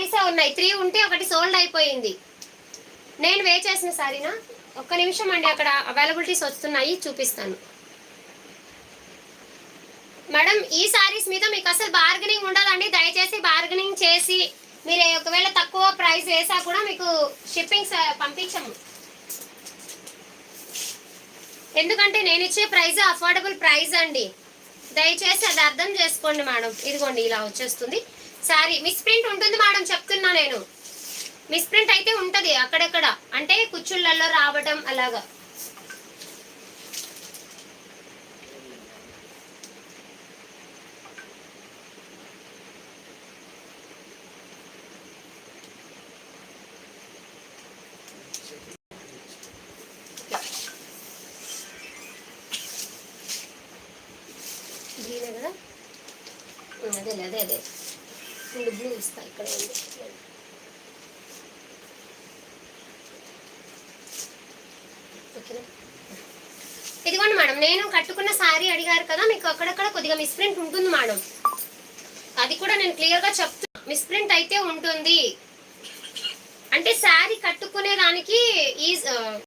శారీసే ఉన్నాయి, 3 ఉంటే ఒకటి సోల్డ్ అయిపోయింది. నేను వే చేసిన శారీనా, ఒక్క నిమిషం అండి, అక్కడ అవైలబిలిటీస్ వస్తున్నాయి, చూపిస్తాను మేడం. ఈ శారీస్ మీద మీకు అసలు బార్గెనింగ్ ఉండదండి, దయచేసి బార్గెనింగ్ చేసి మీరు ఒకవేళ తక్కువ ప్రైస్ వేసా కూడా మీకు షిప్పింగ్ పంపించము. ఎందుకంటే నేను ఇచ్చే ప్రైస్ అఫోర్డబుల్ ప్రైస్ అండి, దయచేసి అది అర్థం చేసుకోండి మేడం. ఇదిగోండి ఇలా వచ్చేస్తుంది శారీ. మిస్ ప్రింట్ ఉంటుంది మేడం, చెప్తున్నా నేను. మిస్ ప్రింట్ అయితే ఉంటది అక్కడక్కడ, అంటే కుచ్చుళ్ళల్లో రావడం అలాగా. కదా అదే అదే అదే బ్లూ ఇస్తా, ఇక్కడ ఉంది. ఇదిగోండి మేడం, నేను కట్టుకున్న శారీ అడిగారు కదా, మీకు అక్కడక్కడ కొద్దిగా మిస్ప్రింట్ ఉంటుంది మేడం, అది కూడా నేను క్లియర్ గా చెప్తున్నా. మిస్ప్రింట్ అయితే ఉంటుంది, అంటే శారీ కట్టుకునే దానికి